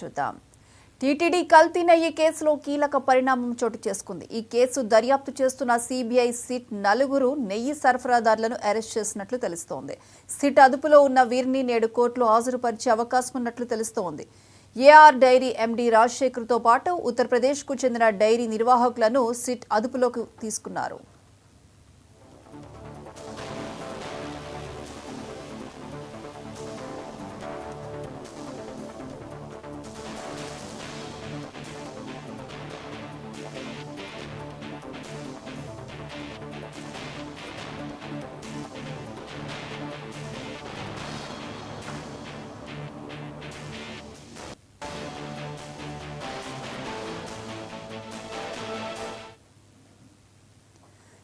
చూద్దాం. టీటీడీ కల్తీ నెయ్యి కేసులో కీలక పరిణామం చోటు చేసుకుంది. ఈ కేసు దర్యాప్తు చేస్తున్న సిబిఐ సిట్ 4 నెయ్యి సరఫరాదారులను అరెస్ట్ చేసినట్లు తెలుస్తోంది. సిట్ అదుపులో ఉన్న వీరిని నేడు కోర్టులో హాజరుపరిచే అవకాశం ఉన్నట్లు తెలుస్తోంది. ఏఆర్ డైరీ ఎండీ రాజశేఖర్తో పాటు ఉత్తరప్రదేశ్కు చెందిన డైరీ నిర్వాహకులను సిట్ అదుపులోకి తీసుకున్నారు.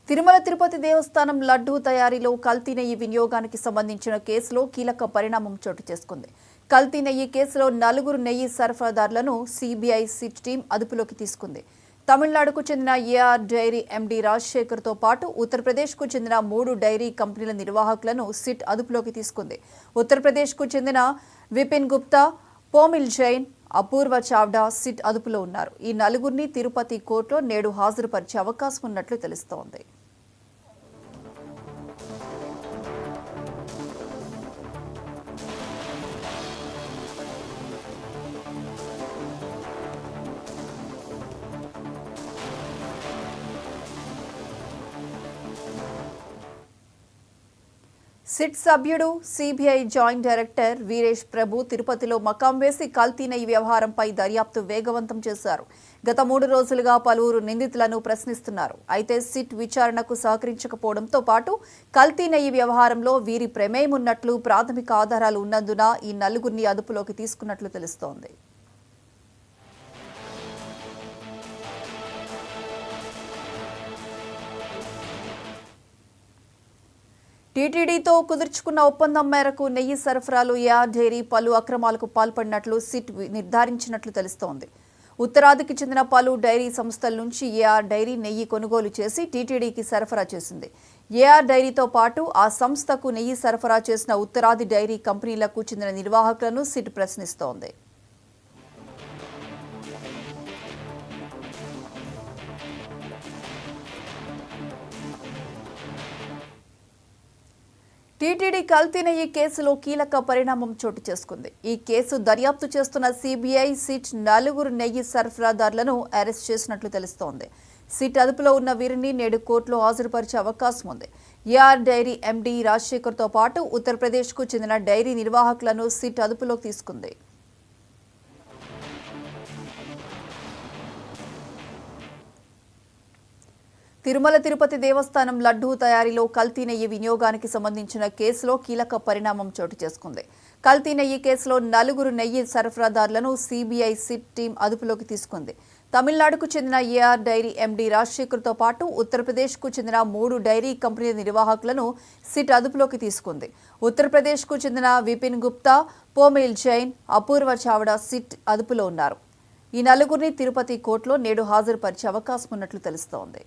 తిరుమల తిరుపతి దేవస్థానం లడ్డూ తయారీలో కల్తీ నెయ్యి వినియోగానికి సంబంధించిన కేసులో కీలక పరిణామం చోటు చేసుకుంది. కల్తీ నెయ్యి కేసులో 4 నెయ్యి సరఫరాదారులను సిబిఐ సిట్ టీం అదుపులోకి తీసుకుంది. తమిళనాడుకు చెందిన ఏఆర్ డైరీ ఎండీ రాజశేఖర్తో పాటు ఉత్తరప్రదేశ్కు చెందిన 3 డైరీ కంపెనీల నిర్వాహకులను సిట్ అదుపులోకి తీసుకుంది. ఉత్తరప్రదేశ్కు చెందిన విపిన్ గుప్తా, పోమిల్ జైన్, అపూర్వ చావ్డా సిట్ అదుపులో ఉన్నారు. ఈ 4 తిరుపతి కోర్టులో నేడు హాజరుపరిచే అవకాశం ఉన్నట్లు తెలుస్తోంది. సిట్ సభ్యుడు సిబిఐ జాయింట్ డైరెక్టర్ వీరేష్ ప్రభు తిరుపతిలో మకాం వేసి కల్తీ నెయ్యి వ్యవహారంపై దర్యాప్తు వేగవంతం చేశారు. గత 3 రోజులుగా పలువురు నిందితులను ప్రశ్నిస్తున్నారు. అయితే సిట్ విచారణకు సహకరించకపోవడంతో పాటు కల్తీ నెయ్యి వ్యవహారంలో వీరి ప్రమేయం ఉన్నట్లు ప్రాథమిక ఆధారాలు ఉన్నందున ఈ 4 అదుపులోకి తీసుకున్నట్లు తెలుస్తోంది. టీటీడీతో కుదుర్చుకున్న ఒప్పందం మేరకు నెయ్యి సరఫరాలో ఏఆర్ డైరీ పలు అక్రమాలకు పాల్పడినట్లు సిట్ నిర్ధారించినట్లు తెలుస్తోంది. ఉత్తరాదికి చెందిన పలు డైరీ సంస్థల నుంచి ఏఆర్ డైరీ నెయ్యి కొనుగోలు చేసి టీటీడీకి సరఫరా చేసింది. ఏఆర్ డైరీతో పాటు ఆ సంస్థకు నెయ్యి సరఫరా చేసిన ఉత్తరాది డైరీ కంపెనీలకు చెందిన నిర్వాహకులను సిట్ ప్రశ్నిస్తోంది. టీటీడీ కల్తీ నెయ్యి కేసులో కీలక పరిణామం చోటు చేసుకుంది. ఈ కేసు దర్యాప్తు చేస్తున్న సిబిఐ సిట్ 4 నెయ్యి సరఫరాదారులను అరెస్ట్ చేసినట్లు తెలుస్తోంది. సిట్ అదుపులో ఉన్న వీరిని నేడు కోర్టులో హాజరుపరిచే అవకాశం ఉంది. ఏఆర్ డైరీ ఎండీ రాజశేఖర్తో పాటు ఉత్తరప్రదేశ్కు చెందిన డైరీ నిర్వాహకులను సిట్ అదుపులోకి తీసుకుంది. తిరుమల తిరుపతి దేవస్థానం లడ్డూ తయారీలో కల్తీ నెయ్యి వినియోగానికి సంబంధించిన కేసులో కీలక పరిణామం చోటు చేసుకుంది. కల్తీ నెయ్యి కేసులో 4 నెయ్యి సరఫరాదారులను సిబిఐ సిట్ టీం అదుపులోకి తీసుకుంది. తమిళనాడుకు చెందిన ఏఆర్ డైరీ ఎండీ రాజశేఖర్తో పాటు ఉత్తరప్రదేశ్కు చెందిన 3 డైరీ కంపెనీల నిర్వాహకులను సిట్ అదుపులోకి తీసుకుంది. ఉత్తరప్రదేశ్కు చెందిన విపిన్ గుప్తా, పోమిల్ జైన్, అపూర్వ చావ్డా సిట్ అదుపులో ఉన్నారు. ఈ 4 తిరుపతి కోర్టులో నేడు హాజరుపరిచే అవకాశం ఉన్నట్లు తెలుస్తోంది.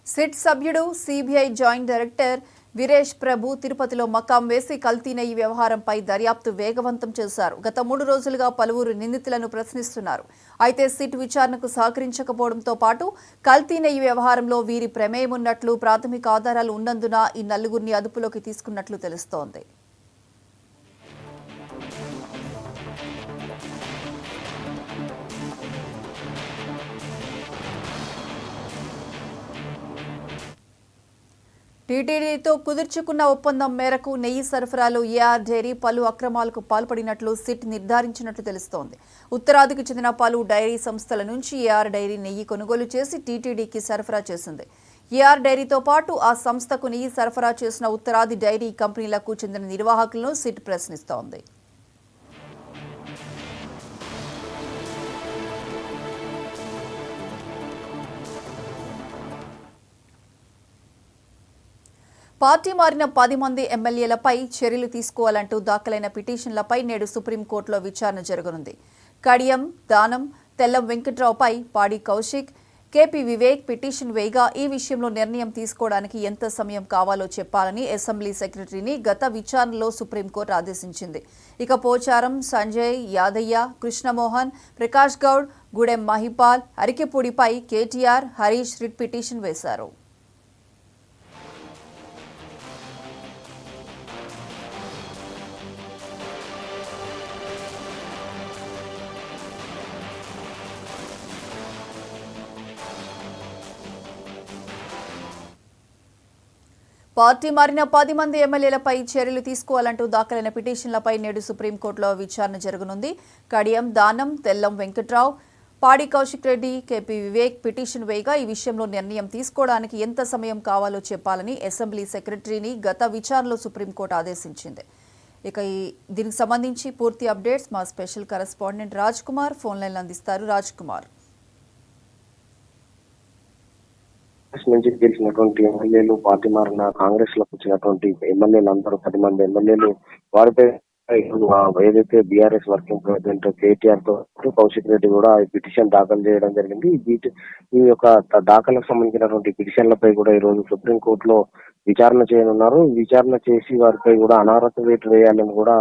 సిట్ సభ్యుడు సిబిఐ జాయింట్ డైరెక్టర్ వీరేష్ ప్రభు తిరుపతిలో మకాం వేసి కల్తీ నెయ్యి వ్యవహారంపై దర్యాప్తు వేగవంతం చేశారు. గత 3 రోజులుగా పలువురు నిందితులను ప్రశ్నిస్తున్నారు. అయితే సిట్ విచారణకు సహకరించకపోవడంతో పాటు కల్తీ నెయ్యి వ్యవహారంలో వీరి ప్రమేయం ఉన్నట్లు ప్రాథమిక ఆధారాలు ఉన్నందున ఈ 4 అదుపులోకి తీసుకున్నట్లు తెలుస్తోంది. టీటీడీతో కుదుర్చుకున్న ఒప్పందం మేరకు నెయ్యి సరఫరాలో ఏఆర్ డైరీ పలు అక్రమాలకు పాల్పడినట్లు సిట్ నిర్ధారించినట్లు తెలుస్తోంది. ఉత్తరాదికి చెందిన పలు డైరీ సంస్థల నుంచి ఏఆర్ డైరీ నెయ్యి కొనుగోలు చేసి టీటీడీకి సరఫరా చేసింది. ఏఆర్ డైరీతో పాటు ఆ సంస్థకు నెయ్యి సరఫరా చేసిన ఉత్తరాది డైరీ కంపెనీలకు చెందిన నిర్వాహకులను సిట్ ప్రశ్నిస్తోంది. పార్టీ మారిన 10 మంది ఎమ్మెల్యేలపై చర్యలు తీసుకోవాలంటూ దాఖలైన పిటిషన్లపై నేడు సుప్రీంకోర్టులో విచారణ జరగనుంది. కడియం దానం, తెల్లం వెంకట్రావుపై పాడి కౌశిక్, కేపీ వివేక్ పిటిషన్ వేయగా ఈ విషయంలో నిర్ణయం తీసుకోవడానికి ఎంత సమయం కావాలో చెప్పాలని అసెంబ్లీ సెక్రటరీని గత విచారణలో సుప్రీంకోర్టు ఆదేశించింది. ఇక పోచారం, సంజయ్, యాదయ్య, కృష్ణమోహన్, ప్రకాష్ గౌడ్, గూడెం మహిపాల్, అరికెపూడిపై కేటీఆర్, హరీష్ రిట్ పిటిషన్ వేశారు. పార్టీ మారిన 10 మంది ఎమ్మెల్యేలపై చర్యలు తీసుకోవాలంటూ దాఖలైన పిటిషన్లపై నేడు సుప్రీంకోర్టులో విచారణ జరగనుంది. కడియం దానం, తెల్లం వెంకట్రావు, పాడి కౌశిక్ రెడ్డి, కేపీ వివేక్ పిటిషన్ వేయగా ఈ విషయంలో నిర్ణయం తీసుకోవడానికి ఎంత సమయం కావాలో చెప్పాలని అసెంబ్లీ సెక్రటరీని గత విచారణలో సుప్రీంకోర్టు ఆదేశించింది. ఇక దీనికి సంబంధించి పూర్తి అప్డేట్స్ మా special correspondent Raj Kumar phone లైన్లో అందిస్తారు. రాజ్ కుమార్, నుంచి గెలిచినటువంటి ఎమ్మెల్యేలు, పార్టీ మారిన కాంగ్రెస్ లోకి వచ్చినటువంటి ఎమ్మెల్యేలు అందరూ 10 మంది ఎమ్మెల్యేలు వారిపై ఏదైతే బీఆర్ఎస్ వర్కింగ్ ప్రెసిడెంట్ కేటీఆర్ తో కౌశిక్ రెడ్డి కూడా ఈ పిటిషన్ దాఖలు చేయడం జరిగింది. ఈ యొక్క దాఖలకు సంబంధించినటువంటి పిటిషన్లపై కూడా ఈ రోజు సుప్రీంకోర్టులో విచారణ చేయనున్నారు. విచారణ చేసి వారిపై కూడా అనర్హత వేటు వేయాలని కూడా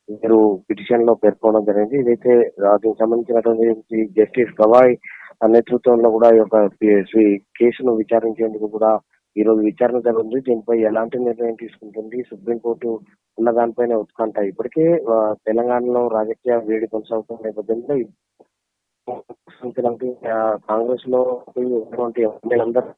వీరు పిటిషన్ లో పేర్కొనడం జరిగింది. ఇదైతే దీనికి సంబంధించినటువంటి జస్టిస్ గవాయ్ నేతృత్వంలో కూడా ఈ యొక్క కేసును విచారించేందుకు కూడా ఈ రోజు విచారణ జరుగుతుంది. దీనిపై ఎలాంటి నిర్ణయం తీసుకుంటుంది సుప్రీంకోర్టు ఉన్న దానిపైన ఉత్కంఠ. ఇప్పటికే తెలంగాణలో రాజకీయ వేడి కొనసాగుతున్న నేపథ్యంలో కాంగ్రెస్ లో ఉన్నటువంటి ఎమ్మెల్యేలందరూ